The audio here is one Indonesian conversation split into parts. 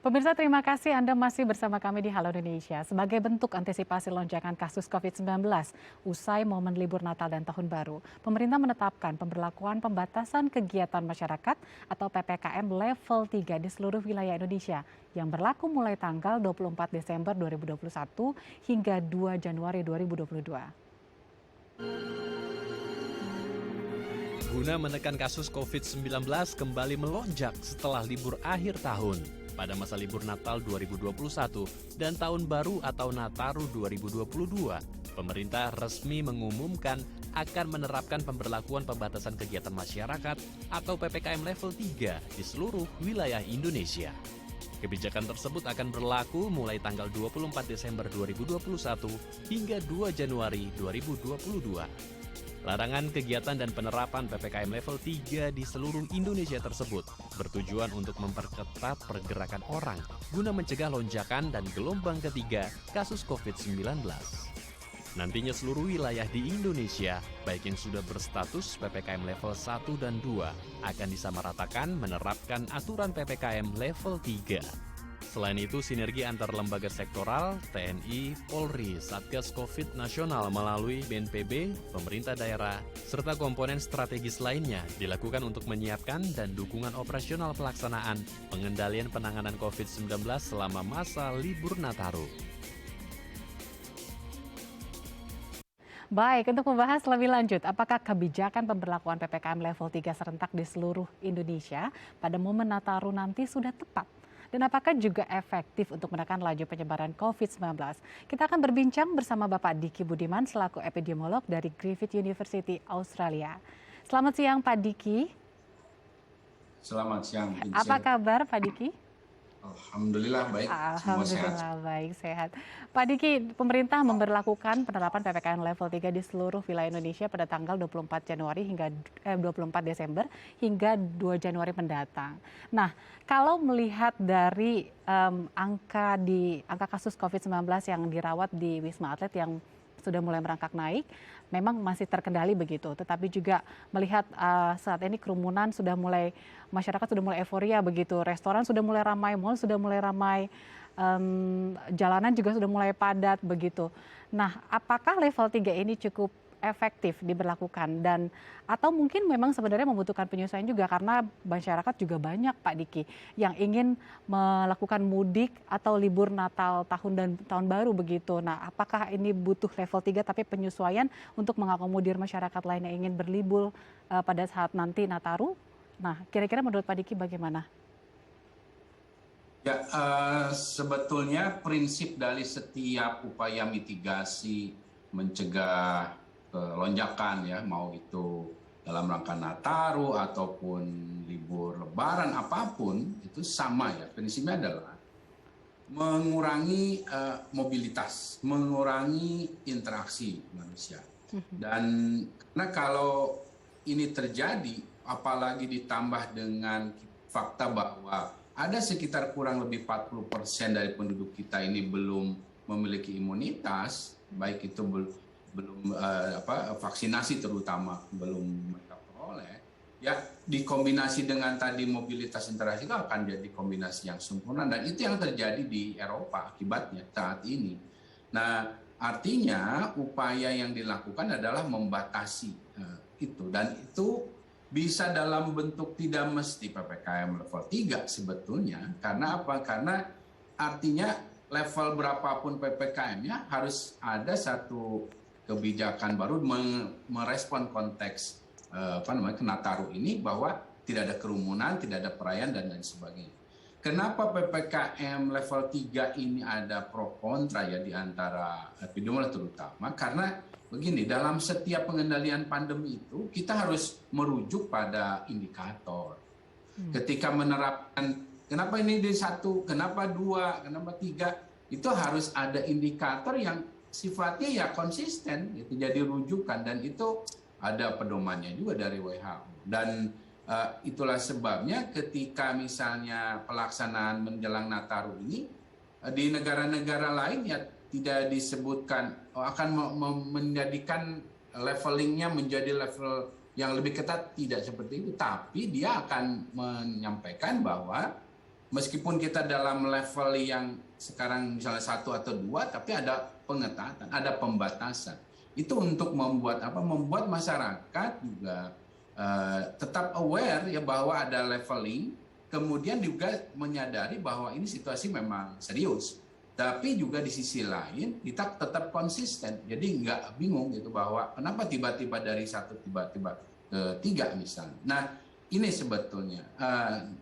Pemirsa, terima kasih Anda masih bersama kami di Halo Indonesia. Sebagai bentuk antisipasi lonjakan kasus COVID-19 usai momen libur Natal dan Tahun Baru, pemerintah menetapkan pemberlakuan pembatasan kegiatan masyarakat atau PPKM level 3 di seluruh wilayah Indonesia yang berlaku mulai tanggal 24 Desember 2021 hingga 2 Januari 2022. Guna menekan kasus COVID-19 kembali melonjak setelah libur akhir tahun. Pada masa libur Natal 2021 dan Tahun Baru atau Nataru 2022, pemerintah resmi mengumumkan akan menerapkan pemberlakuan pembatasan kegiatan masyarakat atau PPKM level 3 di seluruh wilayah Indonesia. Kebijakan tersebut akan berlaku mulai tanggal 24 Desember 2021 hingga 2 Januari 2022. Larangan kegiatan dan penerapan PPKM level 3 di seluruh Indonesia tersebut bertujuan untuk memperketat pergerakan orang guna mencegah lonjakan dan gelombang ketiga kasus COVID-19. Nantinya seluruh wilayah di Indonesia, baik yang sudah berstatus PPKM level 1 dan 2, akan disamaratakan menerapkan aturan PPKM level 3. Selain itu, sinergi antar lembaga sektoral, TNI, Polri, Satgas COVID Nasional melalui BNPB, pemerintah daerah, serta komponen strategis lainnya dilakukan untuk menyiapkan dan dukungan operasional pelaksanaan pengendalian penanganan COVID-19 selama masa libur Nataru. Baik, untuk membahas lebih lanjut, apakah kebijakan pemberlakuan PPKM level 3 serentak di seluruh Indonesia pada momen Nataru nanti sudah tepat? Dan apakah juga efektif untuk menekan laju penyebaran COVID-19? Kita akan berbincang bersama Bapak Diki Budiman selaku epidemiolog dari Griffith University Australia. Selamat siang Pak Diki. Selamat siang. Apa kabar Pak Diki? Alhamdulillah baik, semua sehat. Alhamdulillah baik, sehat. Pak Diki, pemerintah memberlakukan penerapan PPKM level 3 di seluruh wilayah Indonesia pada tanggal 24 Januari hingga 24 Desember hingga 2 Januari mendatang. Nah, kalau melihat dari angka kasus COVID-19 yang dirawat di Wisma Atlet yang sudah mulai merangkak naik, memang masih terkendali begitu. Tetapi juga melihat saat ini kerumunan masyarakat sudah mulai euforia begitu. Restoran sudah mulai ramai, mal sudah mulai ramai, jalanan juga sudah mulai padat begitu. Nah, apakah level 3 ini cukup efektif diberlakukan atau mungkin memang sebenarnya membutuhkan penyesuaian juga karena masyarakat juga banyak Pak Diki yang ingin melakukan mudik atau libur Natal tahun baru begitu. Nah, apakah ini butuh level 3 tapi penyesuaian untuk mengakomodir masyarakat lain yang ingin berlibur pada saat nanti Nataru? Nah, kira-kira menurut Pak Diki bagaimana? Ya, sebetulnya prinsip dari setiap upaya mitigasi mencegah lonjakan ya, mau itu dalam rangka Nataru ataupun libur Lebaran apapun itu sama ya. Prinsipnya adalah mengurangi mobilitas, mengurangi interaksi manusia. Dan karena kalau ini terjadi, apalagi ditambah dengan fakta bahwa ada sekitar kurang lebih 40% dari penduduk kita ini belum memiliki imunitas, baik itu belum vaksinasi terutama belum mereka peroleh, ya dikombinasi dengan tadi mobilitas interaksi itu akan jadi kombinasi yang sempurna, dan itu yang terjadi di Eropa akibatnya saat ini. Nah, artinya upaya yang dilakukan adalah membatasi itu, dan itu bisa dalam bentuk tidak mesti PPKM level 3 sebetulnya. Karena apa? Karena artinya level berapapun PPKM-nya harus ada satu kebijakan baru merespon konteks Nataru ini, bahwa tidak ada kerumunan, tidak ada perayaan dan lain sebagainya. Kenapa PPKM level 3 ini ada pro kontra ya di antara epidemiolog terutama? Karena begini, dalam setiap pengendalian pandemi itu kita harus merujuk pada indikator. Ketika menerapkan, kenapa ini D1, kenapa 2, kenapa 3, itu harus ada indikator yang sifatnya ya konsisten, itu jadi rujukan, dan itu ada pedomannya juga dari WHO. Dan itulah sebabnya ketika misalnya pelaksanaan menjelang Nataru ini di negara-negara lain ya tidak disebutkan akan menjadikan levelingnya menjadi level yang lebih ketat, tidak seperti itu, tapi dia akan menyampaikan bahwa meskipun kita dalam level yang sekarang misalnya 1 atau 2, tapi ada pengetatan, ada pembatasan. Itu untuk membuat apa? Membuat masyarakat juga tetap aware ya bahwa ada leveling, kemudian juga menyadari bahwa ini situasi memang serius. Tapi juga di sisi lain kita tetap konsisten, jadi nggak bingung gitu bahwa kenapa tiba-tiba dari 1 tiba-tiba ke 3 misalnya. Nah ini sebetulnya,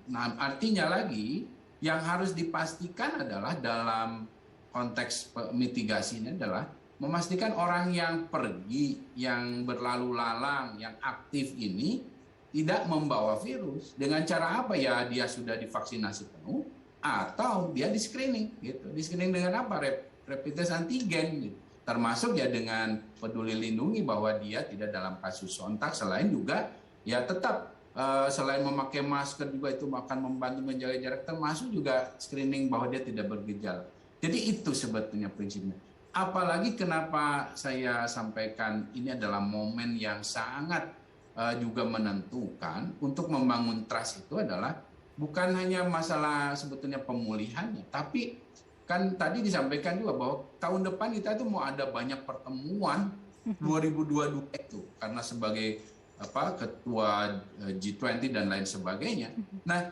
nah artinya lagi yang harus dipastikan adalah dalam konteks mitigasi ini adalah memastikan orang yang pergi, yang berlalu lalang, yang aktif ini tidak membawa virus. Dengan cara apa ya? Dia sudah divaksinasi penuh atau dia di screening gitu. Di screening dengan apa? Rapid test antigen gitu. Termasuk ya dengan peduli lindungi bahwa dia tidak dalam kasus kontak, selain juga ya tetap selain memakai masker juga itu akan membantu menjaga jarak, termasuk juga screening bahwa dia tidak bergejala. Jadi itu sebetulnya prinsipnya. Apalagi kenapa saya sampaikan ini adalah momen yang sangat juga menentukan untuk membangun trust itu adalah bukan hanya masalah sebetulnya pemulihannya, tapi kan tadi disampaikan juga bahwa tahun depan kita itu mau ada banyak pertemuan 2022 itu karena sebagai ketua G20 dan lain sebagainya. Nah,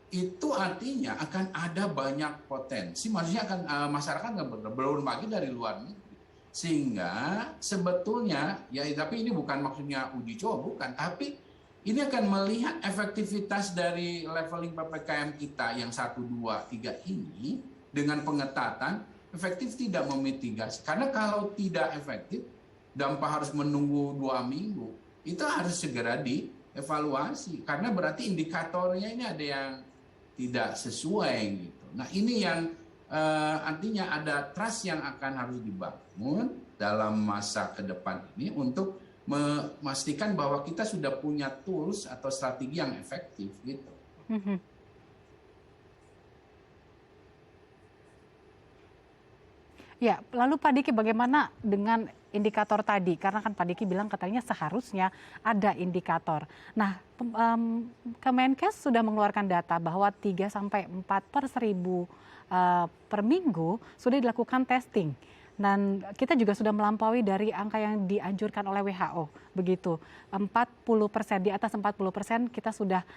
itu artinya akan ada banyak potensi, maksudnya akan masyarakat belum lagi dari luar negeri, sehingga sebetulnya ya tapi ini bukan maksudnya uji coba, bukan, tapi ini akan melihat efektivitas dari leveling PPKM kita yang 1, 2, 3 ini dengan pengetatan efektif tidak memitigasi, karena kalau tidak efektif dampak harus menunggu 2 minggu itu harus segera dievaluasi, karena berarti indikatornya ini ada yang tidak sesuai gitu. Nah ini yang artinya ada trust yang akan harus dibangun dalam masa ke depan ini untuk memastikan bahwa kita sudah punya tools atau strategi yang efektif gitu. Ya, lalu Pak Diki bagaimana dengan indikator tadi? Karena kan Pak Diki bilang katanya seharusnya ada indikator. Nah, Kemenkes sudah mengeluarkan data bahwa 3-4 per 1000 per minggu sudah dilakukan testing. Dan kita juga sudah melampaui dari angka yang dianjurkan oleh WHO, begitu. 40%, di atas 40% kita sudah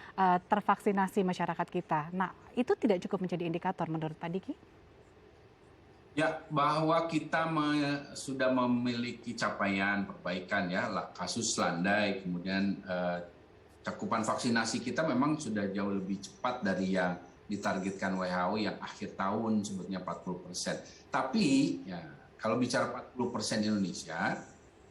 tervaksinasi masyarakat kita. Nah, itu tidak cukup menjadi indikator menurut Pak Diki? Ya, bahwa kita sudah memiliki capaian perbaikan ya, kasus landai, kemudian cakupan vaksinasi kita memang sudah jauh lebih cepat dari yang ditargetkan WHO yang akhir tahun sebetulnya 40%. Tapi ya kalau bicara 40% Indonesia,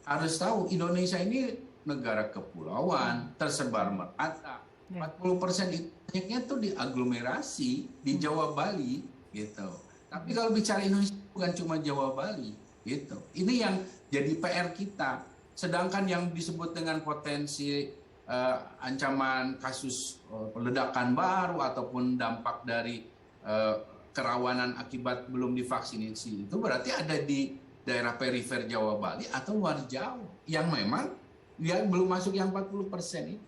harus tahu Indonesia ini negara kepulauan, tersebar merata. 40% itu tuh di aglomerasi di Jawa Bali gitu. Tapi kalau bicara Indonesia bukan cuma Jawa Bali gitu. Ini yang jadi PR kita. Sedangkan yang disebut dengan potensi ancaman kasus ledakan baru ataupun dampak dari kerawanan akibat belum divaksinasi itu berarti ada di daerah perifer Jawa Bali atau luar Jawa yang memang dia belum masuk yang 40% itu.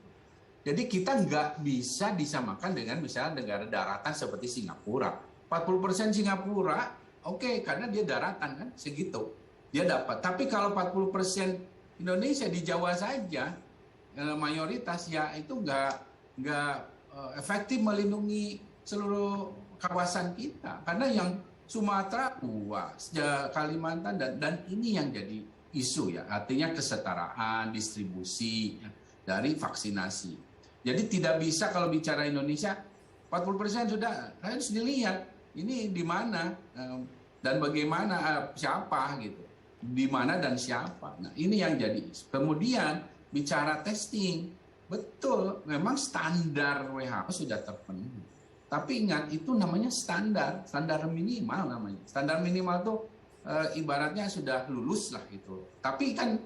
Jadi kita nggak bisa disamakan dengan misalnya negara daratan seperti Singapura. 40% Singapura, oke, karena dia daratan kan, segitu. Dia dapat. Tapi kalau 40% Indonesia di Jawa saja, mayoritas ya itu nggak efektif melindungi seluruh kawasan kita. Karena yang Sumatera luas, Kalimantan, dan ini yang jadi isu ya. Artinya kesetaraan, distribusi dari vaksinasi. Jadi tidak bisa kalau bicara Indonesia, 40% sudah harus dilihat. Ini di mana dan bagaimana, siapa gitu, di mana dan siapa. Nah ini yang jadi. Kemudian bicara testing, betul, memang standar WHO sudah terpenuhi. Tapi ingat itu namanya standar minimal namanya. Standar minimal itu ibaratnya sudah lulus lah gitu. Tapi kan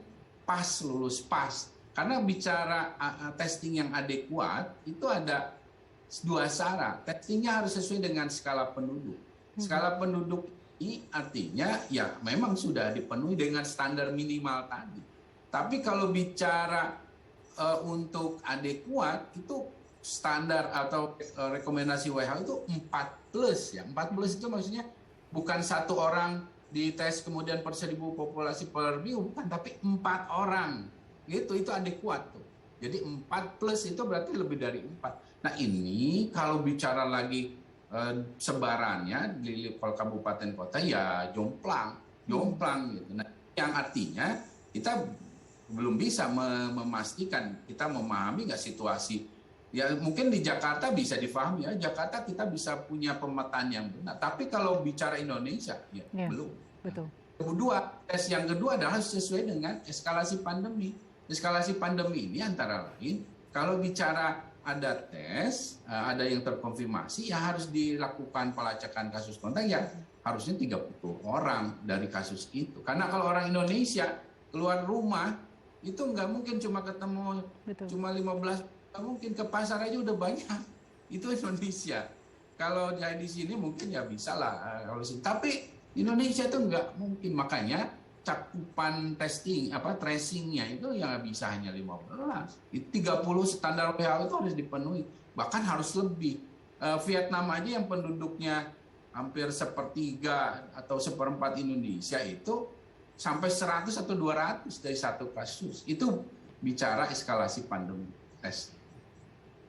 lulus pas. Karena bicara testing yang adekuat itu ada 2 syarat. Testingnya harus sesuai dengan skala penduduk. Skala penduduk ini artinya ya memang sudah dipenuhi dengan standar minimal tadi. Tapi kalau bicara untuk adekuat itu standar atau rekomendasi WHO itu 4+, ya. 4+ itu maksudnya bukan 1 orang dites kemudian per 1.000 populasi per minggu, bukan, tapi 4 orang. Gitu, itu adekuat tuh. Jadi 4+ itu berarti lebih dari 4. Nah ini kalau bicara lagi sebarannya di level kabupaten kota ya jomplang gitu. Nah, yang artinya kita belum bisa memastikan, kita memahami nggak situasi. Ya mungkin di Jakarta bisa difahami ya, Jakarta kita bisa punya pemetaan yang benar. Tapi kalau bicara Indonesia ya belum. Betul. Tes yang kedua adalah sesuai dengan eskalasi pandemi. Eskalasi pandemi ini antara lain kalau bicara ada tes, ada yang terkonfirmasi, ya harus dilakukan pelacakan kasus kontak ya harusnya 30 orang dari kasus itu. Karena kalau orang Indonesia keluar rumah itu nggak mungkin cuma ketemu cuma 15, nggak mungkin, ke pasar aja udah banyak. Itu Indonesia. Kalau di sini mungkin ya bisa lah. Tapi Indonesia itu nggak mungkin, makanya cakupan tracingnya itu yang bisa hanya 15. 30 standar WHO itu harus dipenuhi, bahkan harus lebih. Vietnam aja yang penduduknya hampir 1/3 atau 1/4 Indonesia itu sampai 100 atau 200 dari satu kasus. Itu bicara eskalasi pandemi tes.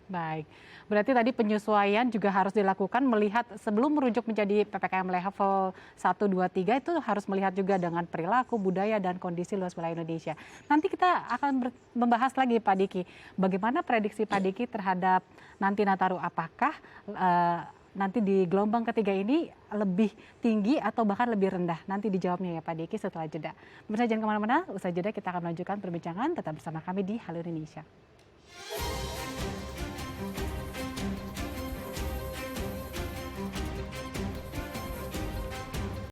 Baik, berarti tadi penyesuaian juga harus dilakukan melihat sebelum merujuk menjadi PPKM level 1, 2, 3 itu harus melihat juga dengan perilaku, budaya, dan kondisi luas wilayah Indonesia. Nanti kita akan membahas lagi Pak Diki, bagaimana prediksi Pak Diki terhadap nanti Nataru, apakah nanti di gelombang ketiga ini lebih tinggi atau bahkan lebih rendah? Nanti dijawabnya ya Pak Diki setelah jeda. Pemirsa jangan kemana-mana, usai jeda kita akan melanjutkan perbincangan, tetap bersama kami di Halo Indonesia.